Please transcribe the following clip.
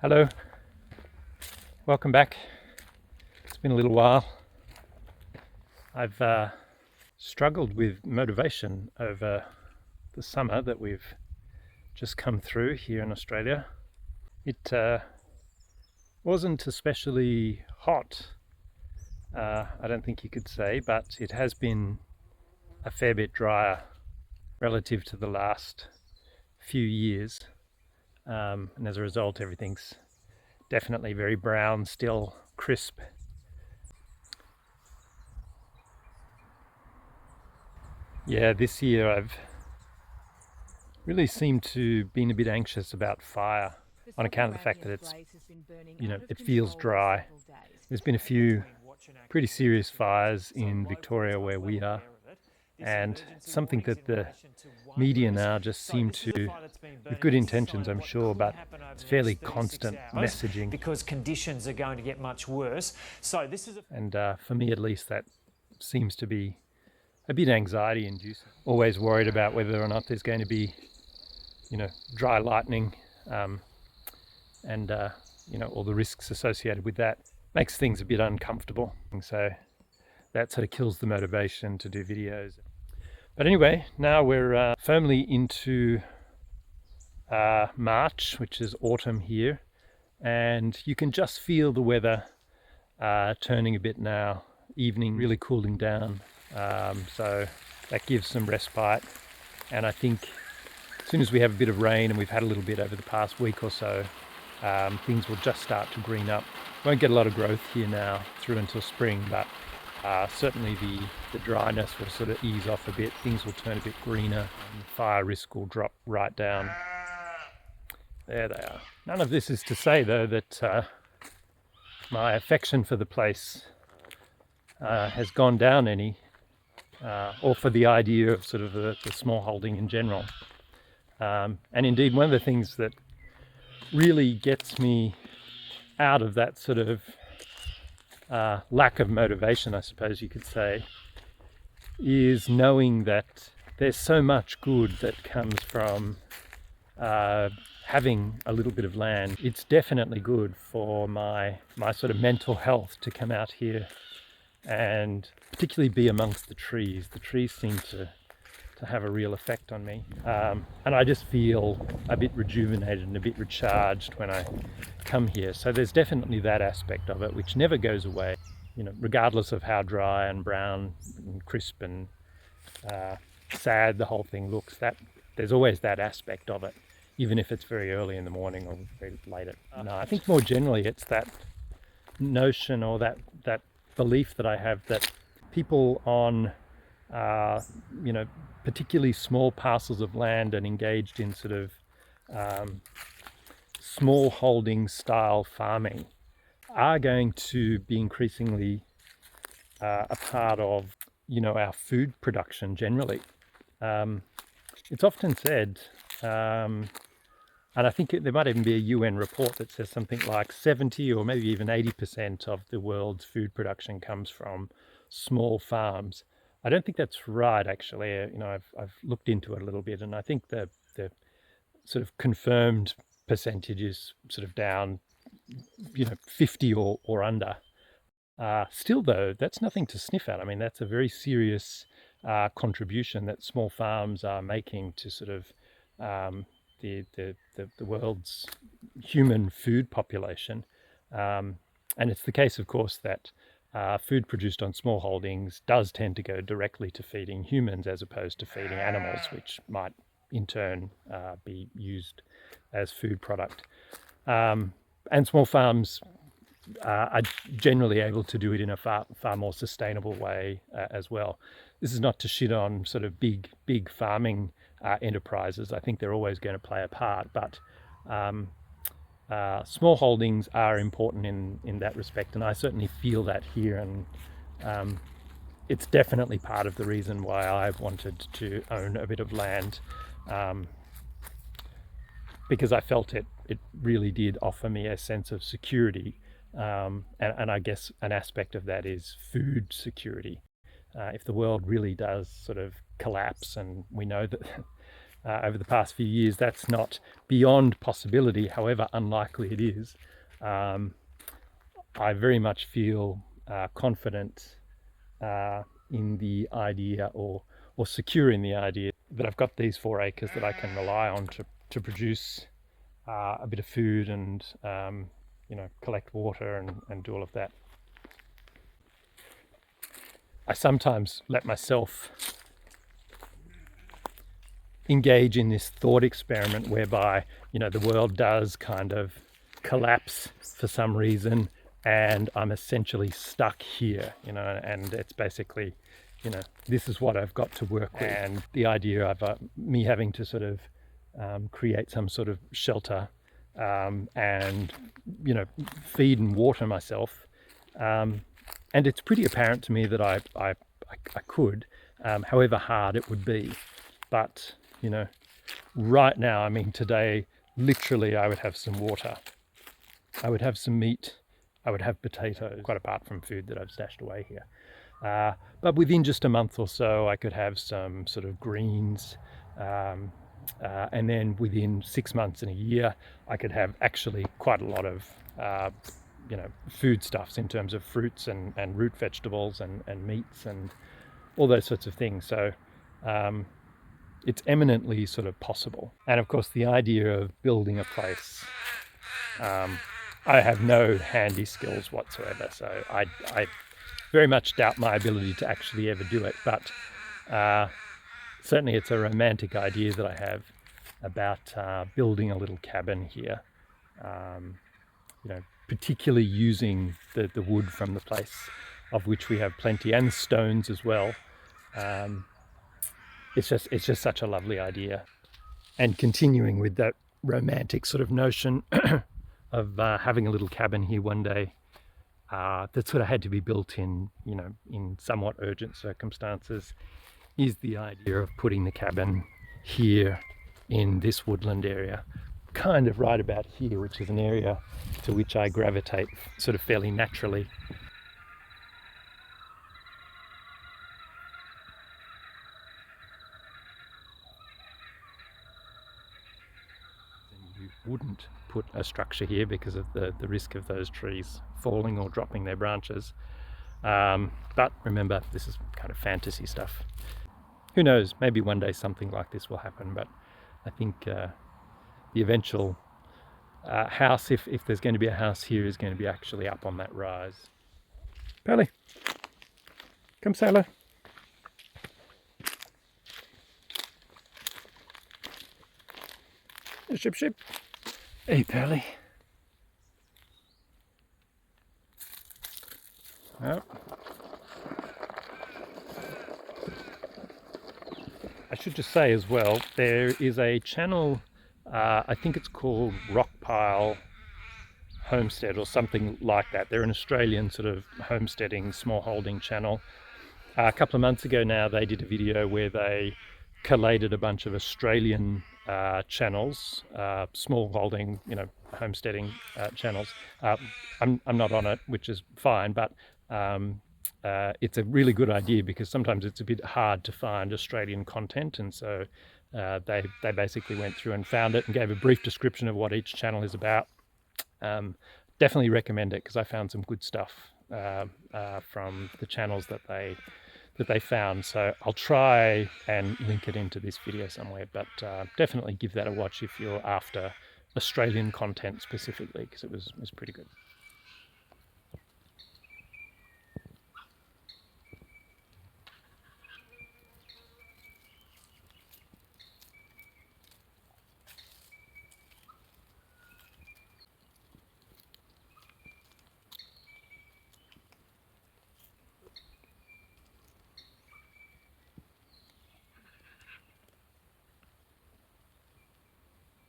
Hello, welcome back. It's been a little while. I've struggled with motivation over the summer that we've just come through here in Australia. It wasn't especially hot, I don't think you could say, but it has been a fair bit drier relative to the last few years. And as a result, everything's definitely very brown, still crisp. Yeah, this year I've really seemed to been a bit anxious about fire on account of the fact that it feels dry. There's been a few pretty serious fires in Victoria where we are, and something that the media now just seem to, with good intentions I'm sure, but it's fairly constant messaging. Because conditions are going to get much worse. So this is And for me at least, that seems to be a bit anxiety inducing. Always worried about whether or not there's going to be, dry lightning, and all the risks associated with that. Makes things a bit uncomfortable. And so that sort of kills the motivation to do videos. But anyway, now we're firmly into March, which is autumn here, and you can just feel the weather turning a bit now. Evening really cooling down, so that gives some respite. And I think as soon as we have a bit of rain, and we've had a little bit over the past week or so, things will just start to green up. Won't get a lot of growth here now through until spring, but certainly the dryness will sort of ease off a bit. Things will turn a bit greener, and fire risk will drop right down. There they are. None of this is to say though that my affection for the place has gone down any, or for the idea of sort of the smallholding in general. And indeed, one of the things that really gets me out of that sort of lack of motivation, I suppose you could say, is knowing that there's so much good that comes from having a little bit of land. It's definitely good for my sort of mental health to come out here and particularly be amongst the trees. The trees seem to have a real effect on me, and I just feel a bit rejuvenated and a bit recharged when I come here. So there's definitely that aspect of it which never goes away, regardless of how dry and brown and crisp and sad the whole thing looks. That there's always that aspect of it, even if it's very early in the morning or very late at night. I think more generally it's that notion or that belief that I have that people on particularly small parcels of land and engaged in sort of small holding style farming are going to be increasingly a part of our food production generally. It's often said, and I think there might even be a UN report that says something like 70 or maybe even 80% of the world's food production comes from small farms. I don't think that's right, actually. I've looked into it a little bit, and I think the sort of confirmed percentage is sort of down, 50 or under. Still, though, that's nothing to sniff at. I mean, that's a very serious contribution that small farms are making to sort of the world's human food population. And it's the case, of course, that food produced on small holdings does tend to go directly to feeding humans as opposed to feeding animals, which might in turn be used as food product. And small farms are generally able to do it in a far more sustainable way as well. This is not to shit on sort of big farming enterprises. I think they're always going to play a part, but small holdings are important in that respect, and I certainly feel that here, and it's definitely part of the reason why I've wanted to own a bit of land, because I felt it really did offer me a sense of security, and I guess an aspect of that is food security. If the world really does sort of collapse, and we know that over the past few years. That's not beyond possibility, however unlikely it is. I very much feel confident in the idea, or secure in the idea, that I've got these 4 acres that I can rely on to produce a bit of food and collect water and do all of that. I sometimes let myself engage in this thought experiment whereby the world does kind of collapse for some reason, and I'm essentially stuck here, and it's basically, this is what I've got to work with. And the idea of me having to sort of create some sort of shelter and feed and water myself, and it's pretty apparent to me that I could, however hard it would be. But right now, I mean, today, literally, I would have some water, I would have some meat, I would have potatoes, quite apart from food that I've stashed away here. But within just a month or so, I could have some sort of greens, and then within 6 months and a year, I could have actually quite a lot of foodstuffs in terms of fruits and root vegetables and meats and all those sorts of things. So it's eminently sort of possible. And of course, the idea of building a place, I have no handy skills whatsoever, so I very much doubt my ability to actually ever do it. But certainly it's a romantic idea that I have about building a little cabin here, particularly using the wood from the place, of which we have plenty, and the stones as well. It's just such a lovely idea. And continuing with that romantic sort of notion of having a little cabin here one day, that sort of had to be built in somewhat urgent circumstances, is the idea of putting the cabin here in this woodland area, kind of right about here, which is an area to which I gravitate sort of fairly naturally. You wouldn't put a structure here because of the risk of those trees falling or dropping their branches. But remember, this is kind of fantasy stuff. Who knows, maybe one day something like this will happen, but I think the eventual house, if there's going to be a house here, is going to be actually up on that rise. Pelly, come say hello. Ship, ship. Hey, Pelly. Oh. I should just say as well, there is a channel, I think it's called Rockpile Homestead or something like that. They're an Australian sort of homesteading, smallholding channel. A couple of months ago now, they did a video where they collated a bunch of Australian channels, smallholding, homesteading channels. I'm not on it, which is fine, but it's a really good idea because sometimes it's a bit hard to find Australian content, and so they basically went through and found it and gave a brief description of what each channel is about. Definitely recommend it because I found some good stuff from the channels that they found. So I'll try and link it into this video somewhere, but definitely give that a watch if you're after Australian content specifically, because it was pretty good.